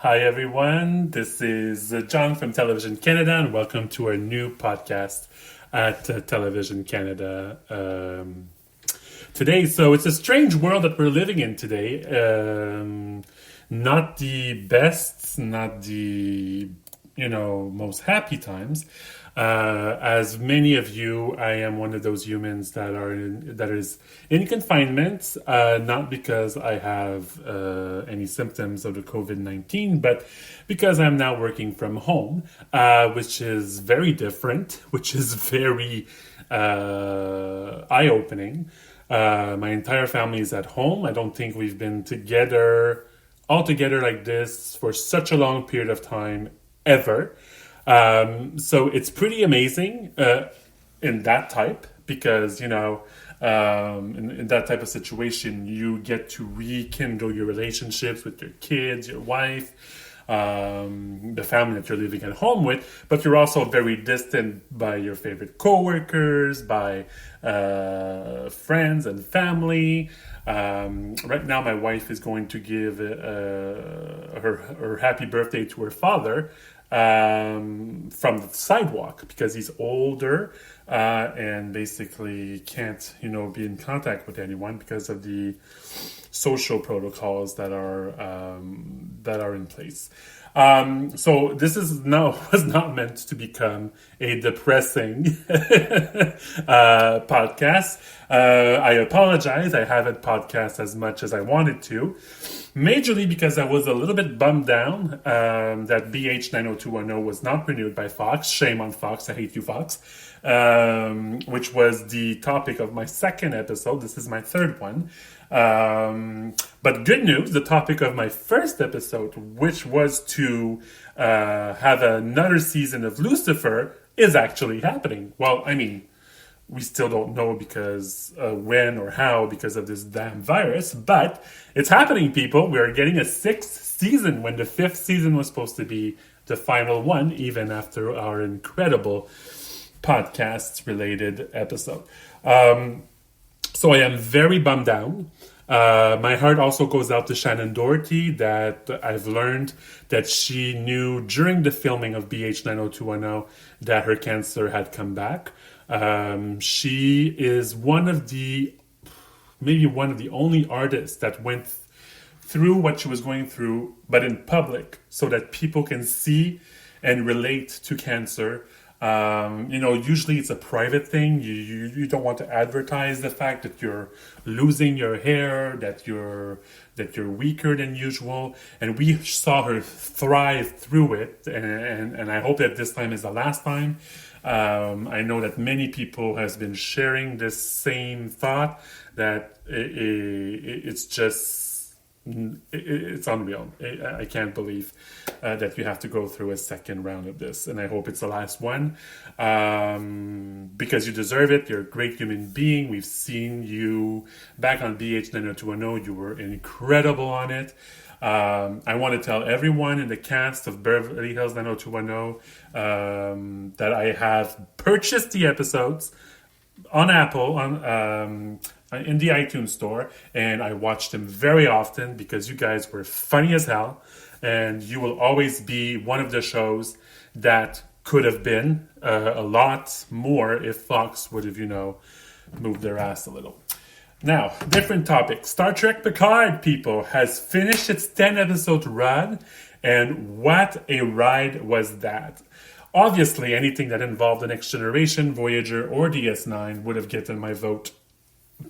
Hi, everyone. This is John from Television Canada, and welcome to our new podcast at Television Canada. Today, so it's a strange world that we're living in today. Not the best, not the most happy times. As many of you, I am one of those humans that is in confinement, not because I have any symptoms of the COVID-19, but because I'm now working from home, which is very different, which is very eye-opening. My entire family is at home. I don't think we've been all together like this for such a long period of time ever. So it's pretty amazing in that type because, in that type of situation, you get to rekindle your relationships with your kids, your wife, the family that you're living at home with, but you're also very distant by your favorite coworkers, by friends and family. Right now, my wife is going to give her happy birthday to her father from the sidewalk because he's older and basically can't be in contact with anyone because of the social protocols that are in place. So this was not meant to become a depressing podcast. I apologize. I haven't podcast as much as I wanted to. Majorly because I was a little bit bummed down that BH 90210 was not renewed by Fox. Shame on Fox. I hate you, Fox. Which was the topic of my second episode. This is my third one. But good news, the topic of my first episode, which was to have another season of Lucifer, is actually happening. Well, I mean, we still don't know because when or how because of this damn virus, but it's happening, people. We're getting a sixth season when the fifth season was supposed to be the final one, even after our incredible podcast-related episode. So I am very bummed down. My heart also goes out to Shannon Doherty, that I've learned that she knew during the filming of BH 90210 that her cancer had come back. She is maybe one of the only artists that went through what she was going through, but in public, so that people can see and relate to cancer. Usually it's a private thing. You don't want to advertise the fact that you're losing your hair, that you're weaker than usual. And we saw her thrive through it. And I hope that this time is the last time. I know that many people has been sharing this same thought that it's unreal. I can't believe that you have to go through a second round of this, and I hope it's the last one because you deserve it. You're a great human being. We've seen you back on BH 90210. You were incredible on it. I want to tell everyone in the cast of Beverly Hills 90210 that I have purchased the episodes on Apple in the iTunes store, and I watch them very often because you guys were funny as hell, and you will always be one of the shows that could have been a lot more if Fox would have, moved their ass a little. Now, different topic. Star Trek Picard, people, has finished its 10-episode run, and what a ride was that. Obviously, anything that involved the Next Generation, Voyager, or DS9 would have gotten my vote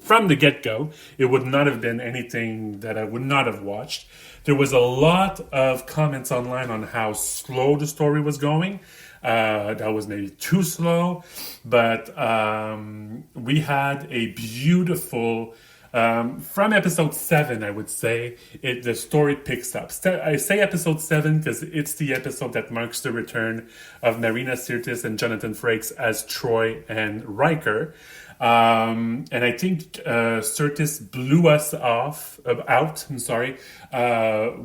from the get-go. It would not have been anything that I would not have watched. There was a lot of comments online on how slow the story was going. That was maybe too slow, but we had a beautiful from episode 7, I would say, the story picks up. I say episode 7 because it's the episode that marks the return of Marina Sirtis and Jonathan Frakes as Troy and Riker. And I think Sirtis blew us out,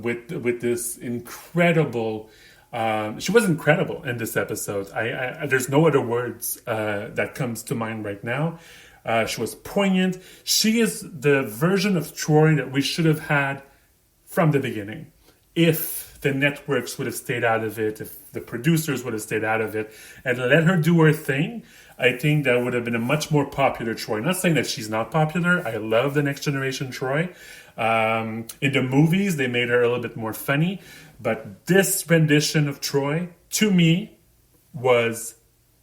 with this incredible... she was incredible in this episode. There's no other words that comes to mind right now. She was poignant. She is the version of Troy that we should have had from the beginning. If the networks would have stayed out of it, if the producers would have stayed out of it, and let her do her thing, I think that would have been a much more popular Troy. Not saying that she's not popular. I love the Next Generation Troy. In the movies, they made her a little bit more funny. But this rendition of Troy, to me, was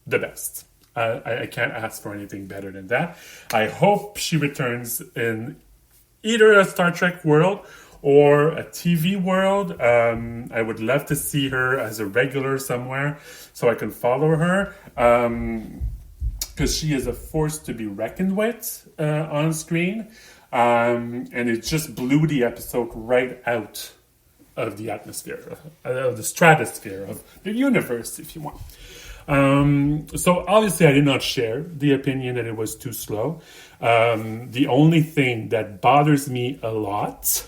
the best. I can't ask for anything better than that. I hope she returns in either a Star Trek world or a TV world. I would love to see her as a regular somewhere so I can follow her. Because she is a force to be reckoned with on screen. And it just blew the episode right out of the atmosphere, of the stratosphere, of the universe, if you want. So obviously I did not share the opinion that it was too slow. The only thing that bothers me a lot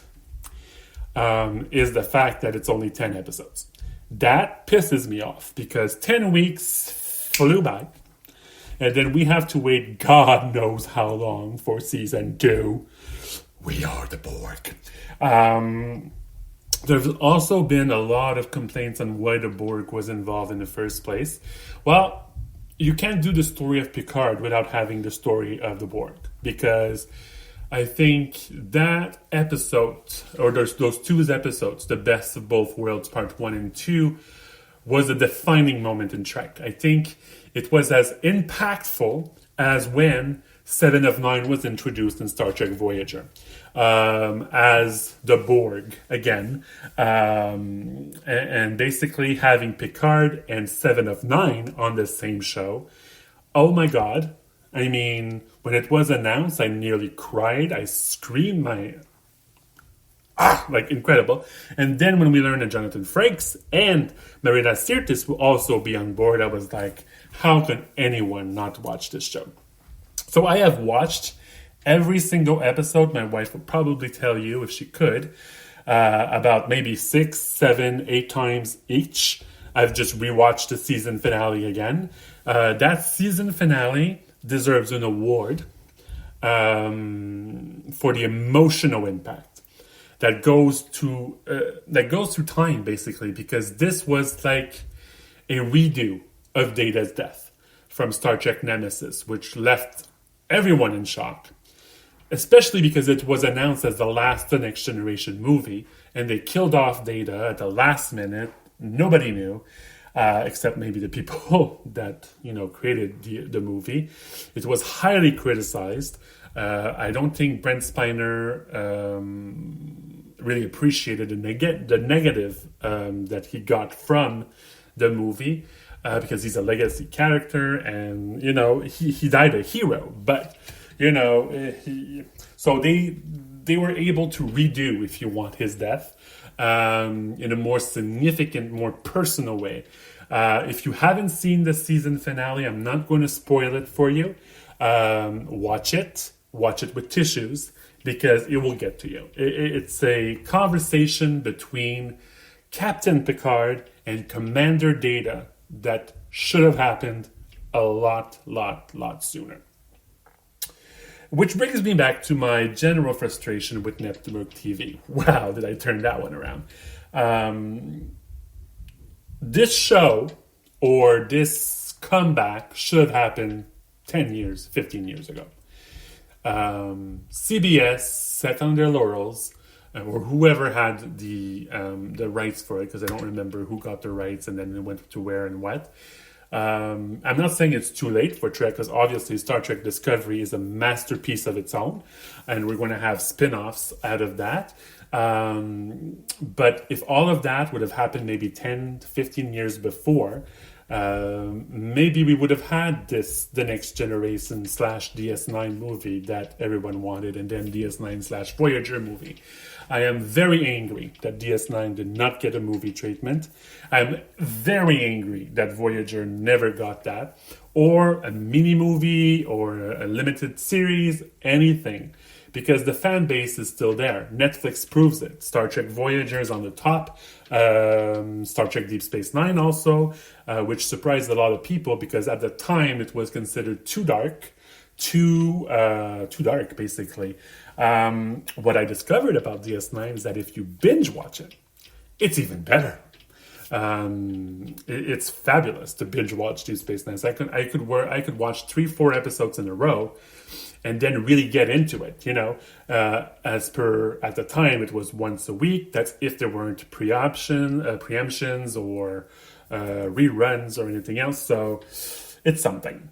is the fact that it's only 10 episodes. That pisses me off because 10 weeks flew by. And then we have to wait God knows how long for season 2. We are the Borg. There's also been a lot of complaints on why the Borg was involved in the first place. Well, you can't do the story of Picard without having the story of the Borg. Because I think that episode, or those two episodes, The Best of Both Worlds, Part 1 and 2, was a defining moment in Trek. I think it was as impactful as when 7 of 9 was introduced in Star Trek Voyager. As the Borg, again. And basically having Picard and 7 of 9 on the same show. Oh my God. I mean, when it was announced, I nearly cried. I screamed like incredible. And then when we learned that Jonathan Frakes and Marina Sirtis will also be on board, I was like, how can anyone not watch this show? So I have watched every single episode. My wife would probably tell you, if she could, about maybe 6, 7, 8 times each. I've just rewatched the season finale again. That season finale deserves an award for the emotional impact that goes through time, basically, because this was like a redo of Data's death from Star Trek Nemesis, which left everyone in shock, especially because it was announced as the last The Next Generation movie, and they killed off Data at the last minute. Nobody knew, except maybe the people that created the movie. It was highly criticized. I don't think Brent Spiner really appreciated the negative that he got from the movie. Because he's a legacy character, and he died a hero. But so they were able to redo, if you want, his death in a more significant, more personal way. If you haven't seen the season finale, I'm not going to spoil it for you. Watch it with tissues, because it will get to you. It's a conversation between Captain Picard and Commander Data that should have happened a lot sooner. Which brings me back to my general frustration with network TV. Wow, did I turn that one around. This show, or this comeback, should have happened 10 years, 15 years ago. CBS sat on their laurels, or whoever had the rights for it, because I don't remember who got the rights and then it went to where and what. I'm not saying it's too late for Trek, because obviously Star Trek Discovery is a masterpiece of its own, and we're going to have spin-offs out of that. But if all of that would have happened maybe 10 to 15 years before, maybe we would have had the Next Generation / DS9 movie that everyone wanted, and then DS9 / Voyager movie. I am very angry that DS9 did not get a movie treatment. I'm very angry that Voyager never got that, or a mini movie, or a limited series, anything. Because the fan base is still there. Netflix proves it. Star Trek Voyager is on the top. Star Trek Deep Space Nine also, which surprised a lot of people, because at the time it was considered too dark, basically. What I discovered about DS9 is that if you binge watch it, it's even better. It's fabulous to binge watch Deep Space Nine. I could watch 3-4 episodes in a row, and then really get into it. As per at the time, it was once a week. That's if there weren't preemptions or reruns or anything else. So it's something.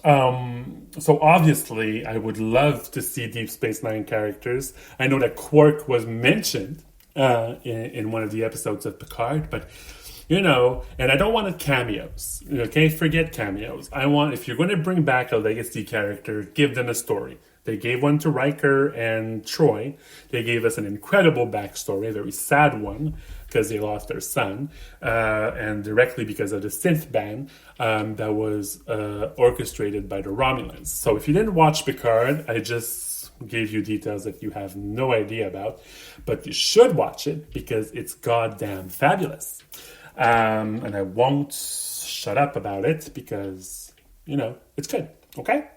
So obviously, I would love to see Deep Space Nine characters. I know that Quark was mentioned in one of the episodes of Picard, but and I don't want cameos. Okay, forget cameos. If you're going to bring back a legacy character, give them a story. They gave one to Riker and Troy. They gave us an incredible backstory, a very sad one, because they lost their son, and directly because of the synth ban that was orchestrated by the Romulans. So if you didn't watch Picard, I just gave you details that you have no idea about, but you should watch it because it's goddamn fabulous. And I won't shut up about it because, it's good. Okay?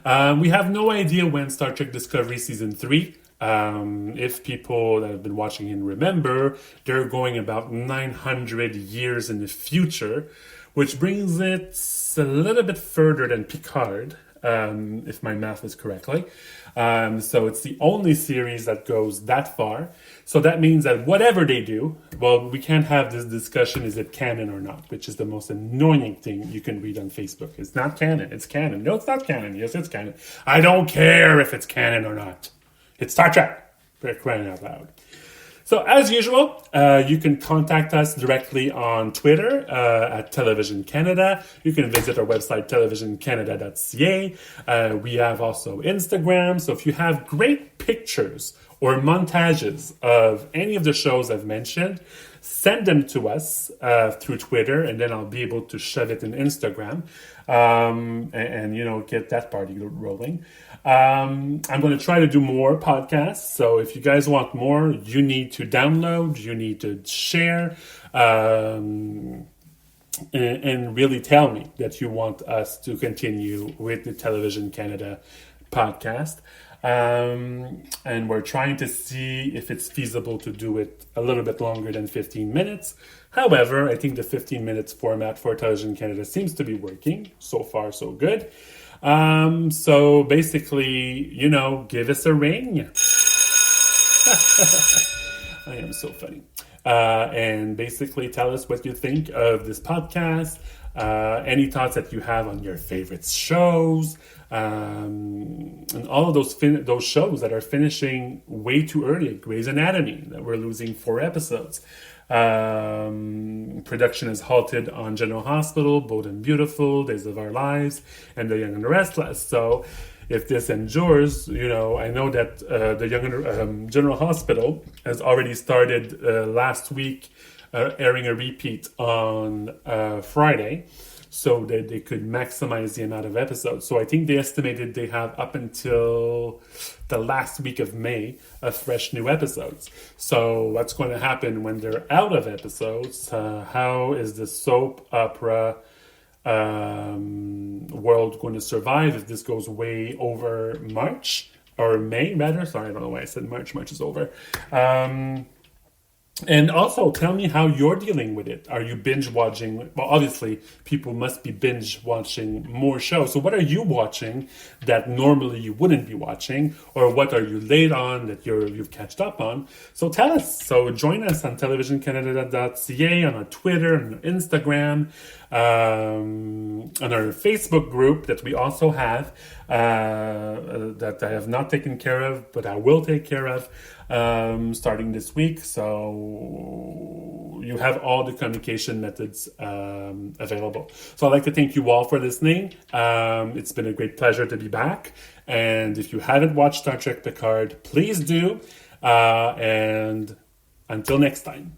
We have no idea when Star Trek Discovery Season 3. If people that have been watching and remember, they're going about 900 years in the future, which brings it a little bit further than Picard, if my math is correctly. So it's the only series that goes that far. So that means that whatever they do, well, we can't have this discussion, is it canon or not, which is the most annoying thing you can read on Facebook. It's not canon. It's canon. No, it's not canon. Yes, it's canon. I don't care if it's canon or not. It's Star Trek. We're crying out loud. So as usual, you can contact us directly on Twitter at Television Canada. You can visit our website, televisioncanada.ca. We have also Instagram. So if you have great pictures or montages of any of the shows I've mentioned, send them to us through Twitter, and then I'll be able to shove it in Instagram and get that party rolling. I'm going to try to do more podcasts. So if you guys want more, you need to download, you need to share, and really tell me that you want us to continue with the Television Canada podcast. And we're trying to see if it's feasible to do it a little bit longer than 15 minutes. However, I think the 15 minutes format for Television Canada seems to be working. So far, so good. So basically, give us a ring. I am so funny. And basically tell us what you think of this podcast. Any thoughts that you have on your favorite shows, and all of those shows that are finishing way too early. Grey's Anatomy, that we're losing 4 episodes. Production is halted on General Hospital, Bold and Beautiful, Days of Our Lives, and The Young and the Restless. So if this endures, I know that the Young and General Hospital has already started last week airing a repeat on Friday, so that they could maximize the amount of episodes. So I think they estimated they have up until the last week of May of fresh new episodes. So what's going to happen when they're out of episodes? How is the soap opera world going to survive if this goes way over March? Or May, rather. Sorry, I don't know why I said March. March is over. And also, tell me how you're dealing with it. Are you binge watching? Well, obviously, people must be binge watching more shows. So what are you watching that normally you wouldn't be watching? Or what are you late on that you've catched up on? So tell us. So join us on televisioncanada.ca, on our Twitter, on our Instagram, on our Facebook group that we also have, that I have not taken care of, but I will take care of starting this week. So you have all the communication methods available. So I'd like to thank you all for listening. It's been a great pleasure to be back. And if you haven't watched Star Trek Picard, please do. And until next time.